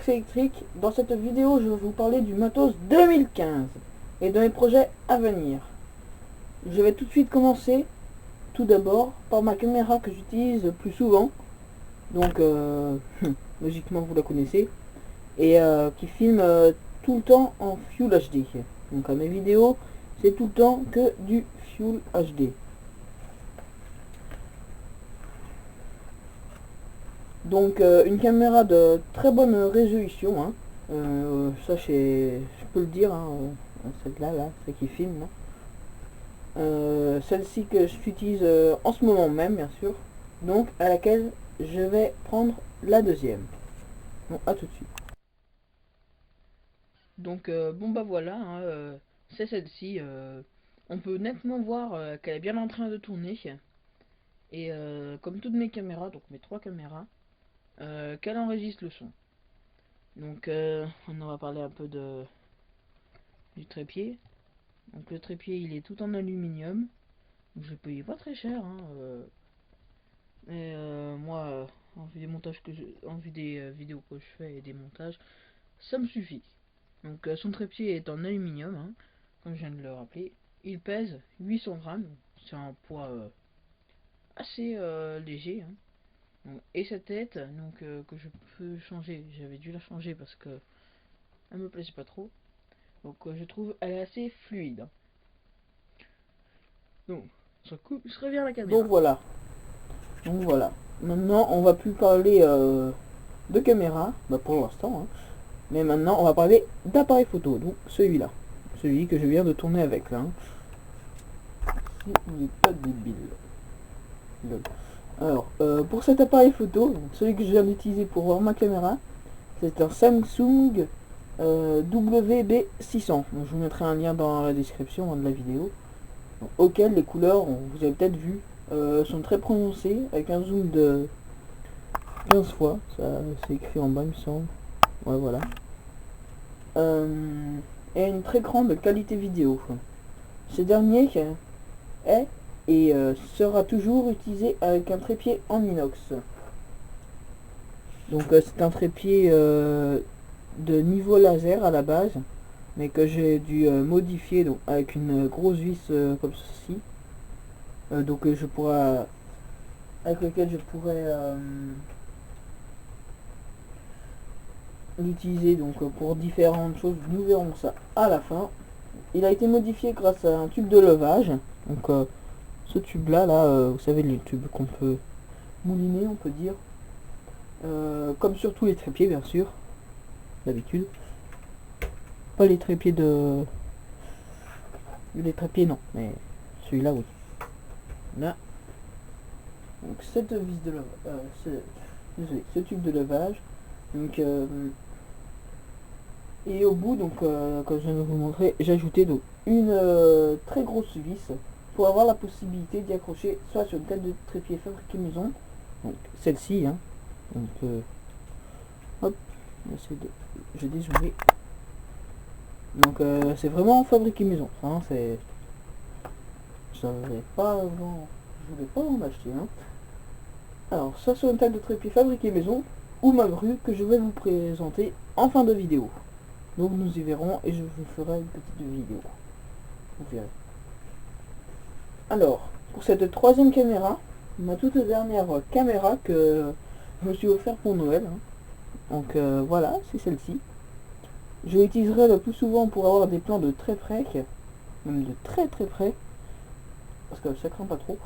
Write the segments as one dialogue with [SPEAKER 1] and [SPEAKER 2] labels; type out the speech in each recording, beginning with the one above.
[SPEAKER 1] Max Électrique. Dans cette vidéo, je vais vous parler du matos 2015 et de mes projets à venir. Je vais tout de suite commencer, tout d'abord, par ma caméra que j'utilise plus souvent. Donc, logiquement, vous la connaissez. Et qui filme tout le temps en Full HD. Donc, à mes vidéos, c'est tout le temps que du Full HD. Donc une caméra de très bonne résolution, hein. Ça je peux le dire, hein, celle-là, celle qui filme. Celle-ci que j'utilise en ce moment même, bien sûr. Donc à laquelle je vais prendre la deuxième. Bon, à tout de suite. Donc bon bah voilà, hein, c'est celle-ci. On peut nettement voir qu'elle est bien en train de tourner. Et comme toutes mes caméras, donc mes trois caméras, qu'elle enregistre le son. Donc on va parler un peu du trépied. Donc le trépied il est tout en aluminium. Donc je le payais pas très cher, hein, mais moi en vue des montages en vue des vidéos que je fais et des montages, ça me suffit. Donc son trépied est en aluminium, hein, comme je viens de le rappeler. Il pèse 800 grammes. C'est un poids assez léger, hein. Donc, et sa tête, donc que je peux changer. J'avais dû la changer parce que elle me plaisait pas trop. Donc je trouve elle est assez fluide. Donc je reviens à la caméra. Donc voilà. Maintenant on va plus parler de caméra, bah, pour l'instant, hein. Mais maintenant on va parler d'appareil photo. Donc celui-là. Celui que je viens de tourner avec là, hein. Si vous n'êtes pas débile. Alors pour cet appareil photo, donc celui que je viens d'utiliser pour voir ma caméra, c'est un Samsung WB600. Donc, je vous mettrai un lien dans la description de la vidéo. Donc, auquel les couleurs, vous avez peut-être vu, sont très prononcées, avec un zoom de 15 fois. Ça c'est écrit en bas, il me semble. Ouais, voilà. Et une très grande qualité vidéo. Ce dernier est et sera toujours utilisé avec un trépied en inox. Donc c'est un trépied de niveau laser à la base, mais que j'ai dû modifier donc avec une grosse vis comme ceci. Donc je pourrais avec lequel je pourrais l'utiliser donc pour différentes choses. Nous verrons ça à la fin. Il a été modifié grâce à un tube de levage. Donc ce tube là, vous savez, le tube qu'on peut mouliner, on peut dire, comme sur tous les trépieds bien sûr, d'habitude. Pas les trépieds les trépieds non, mais celui-là oui. Là, donc cette vis de levage, ce tube de levage, donc et au bout, donc comme je viens de vous montrer, j'ai ajouté donc une très grosse vis pour avoir la possibilité d'y accrocher soit sur une tête de trépied fabriquée maison, donc celle-ci, hein. Donc hop, je vais dézoomer. Donc c'est vraiment fabriqué maison, hein. C'est, je savais pas avant, je voulais pas en acheter, hein. Alors ça sur une table de trépied fabriquée maison ou ma grue que je vais vous présenter en fin de vidéo. Donc nous y verrons et je vous ferai une petite vidéo. Vous verrez. Alors, pour cette troisième caméra, ma toute dernière caméra que je me suis offert pour Noël, hein. Donc voilà, c'est celle-ci. Je l'utiliserai le plus souvent pour avoir des plans de très près, même de très très près, parce que ça craint pas trop.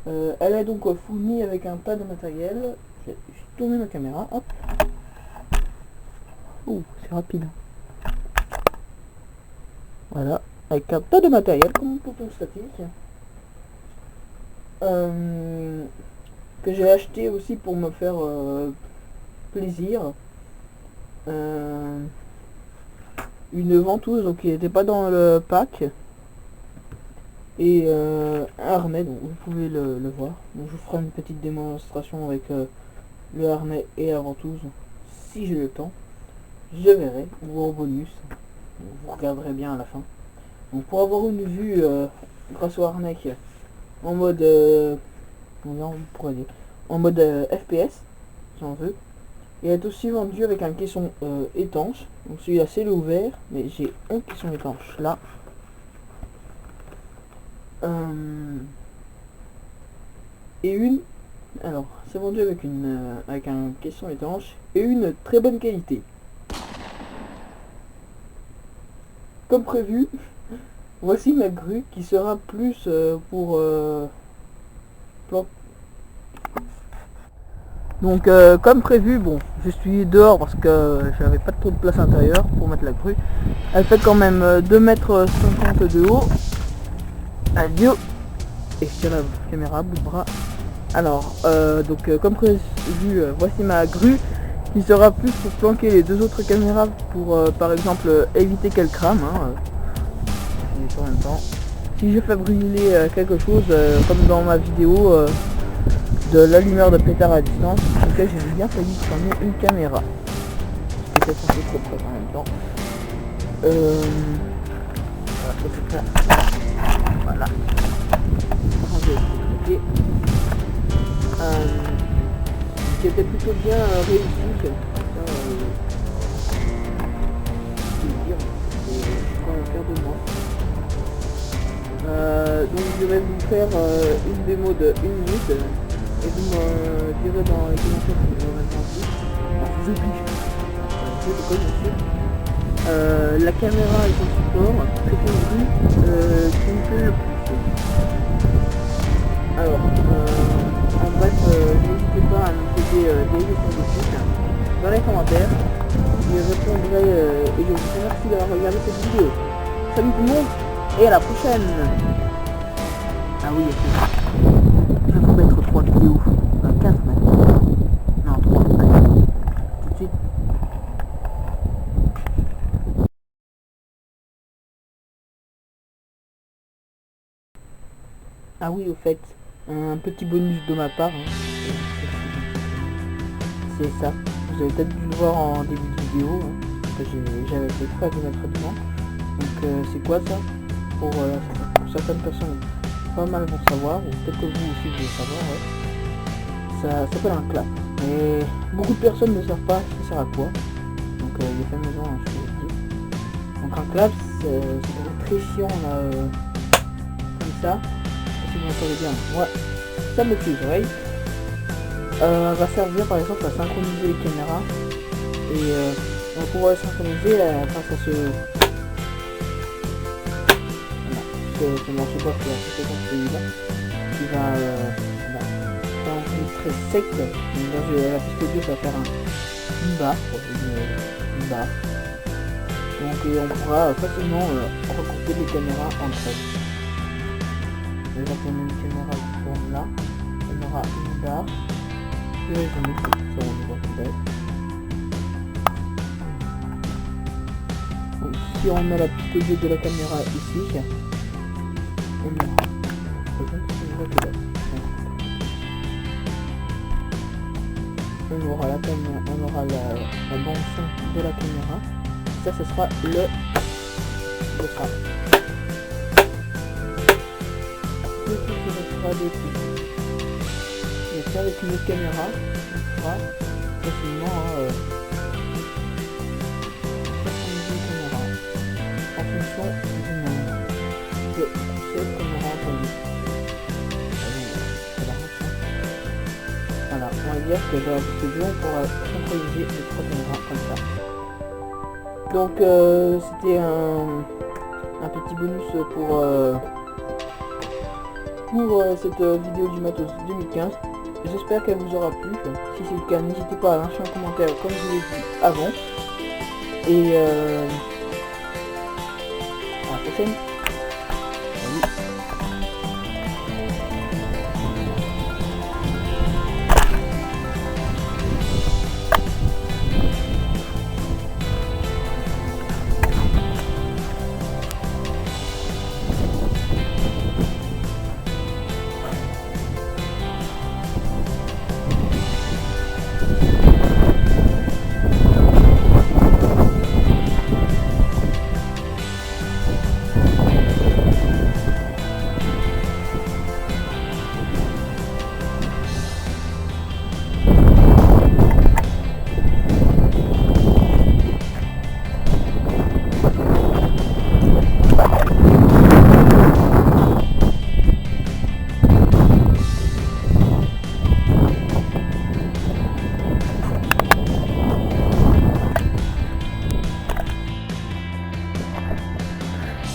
[SPEAKER 1] Elle est donc fournie avec un tas de matériel. Je vais tourner ma caméra, hop. Ouh, c'est rapide. Voilà, avec un tas de matériel, comme on peut constater. Que j'ai acheté aussi pour me faire plaisir. Une ventouse donc, qui n'était pas dans le pack. Et un harnais, donc vous pouvez le voir. Donc, je vous ferai une petite démonstration avec le harnais et la ventouse, si j'ai le temps. Je verrai, ou en bonus. Vous regarderez bien à la fin. Donc pour avoir une vue grâce au harnais en mode comment on pourrait dire, en mode FPS si on veut, Il est aussi vendu avec un caisson étanche. Donc celui-là c'est le ouvert, mais j'ai un caisson étanche là. Et une, alors c'est vendu avec avec un caisson étanche et une très bonne qualité. Comme prévu, voici ma grue qui sera plus pour plan. Donc comme prévu, bon, je suis dehors parce que j'avais pas trop de place intérieure pour mettre la grue. Elle fait quand même 2,50 m de haut. Adieu. Et je tiens la caméra à bout de bras. Alors, comme prévu, voici ma grue qui sera plus pour planquer les deux autres caméras pour par exemple éviter qu'elles crament. En même temps, si je fais brûler quelque chose comme dans ma vidéo de l'allumeur de pétard à distance, en tout cas j'ai bien failli cramer une caméra. C'était censé trop près en même temps. Voilà. Qui était plutôt bien réussi. Je suis quand même fier de moi. Donc je vais vous faire une démo de 1 minute et vous me direz dans les commentaires si vous avez envie. Je vous oblige. Je déconne bien sûr. La caméra et son support, c'est une grue qui me plaît le plus. Alors, en bref, n'hésitez pas à me poser des questions dessus dans les commentaires. Je répondrai et je vous remercie d'avoir regardé cette vidéo. Salut tout le monde et à la prochaine. Ah oui, je vais vous mettre 3 vidéos. 15 maintenant. Non, 3. Allez, tout de suite. Ah oui, au fait, un petit bonus de ma part. C'est ça. Vous avez peut-être dû le voir en début de vidéo. J'avais fait 3 de notre traitement. Donc c'est quoi ça pour certaines personnes pas mal vont savoir, ou peut-être que vous aussi vous devez savoir, ouais. Ça s'appelle un clap. Mais beaucoup de personnes ne savent pas ça sert à quoi. Donc il est fait maison, hein, je peux vous dire. Donc un clap, c'est très chiant là, comme ça. Si vous entendez bien, moi ça me tue les oreilles. Va servir par exemple à synchroniser les caméras. Et on va pouvoir les synchroniser grâce à ce... Comment je sais pas faire celui-là qui va enregistrer sec. Donc dans la piste audio ça va faire une barre, une barre. Donc on pourra facilement recouper les caméras entre elles. Déjà qu'on a une caméra qui tourne là, on aura une barre. Et je vais mettre ça on voit tout bête. Donc si on met la piste audio de la caméra ici, on aura la caméra, on aura la bande son de la caméra. Ça, ce sera le ça. Et ça avec une autre caméra, on fera facilement une caméra en fonction du nombre de couchettes qu'on aura entendu. Voilà, on va dire que dans la vidéo on pourra synchroniser les 3 caméras comme ça. Donc c'était un petit bonus pour cette vidéo du matos 2015. J'espère qu'elle vous aura plu. Si c'est le cas, n'hésitez pas à lâcher un commentaire comme je vous l'ai dit avant. Et à la prochaine. Salut.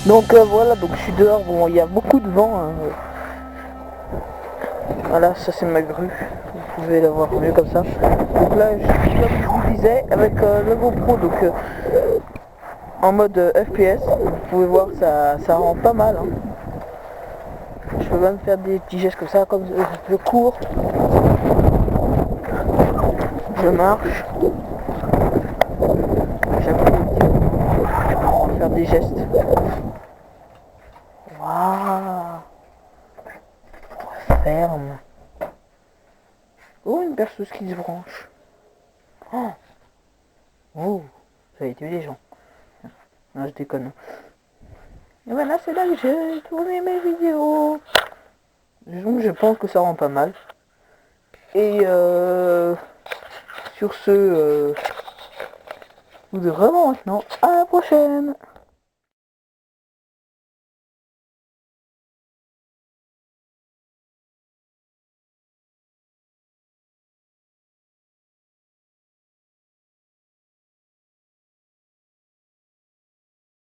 [SPEAKER 1] Donc voilà, donc je suis dehors, bon il y a beaucoup de vent, hein. Voilà, ça c'est ma grue, vous pouvez la voir mieux comme ça. Donc là, comme je vous disais, avec le GoPro, donc en mode FPS, vous pouvez voir, ça rend pas mal, hein. Je peux même faire des petits gestes comme ça, comme je cours, je marche, j'appuie pour faire des gestes. Waouh, ferme. Oh, une perceuse qui se branche. Oh, oh, ça a été les gens. Non, je déconne. Et voilà, c'est là que j'ai tourné mes vidéos. Donc je pense que ça rend pas mal. Et sur ce, je vous dis vraiment maintenant à la prochaine.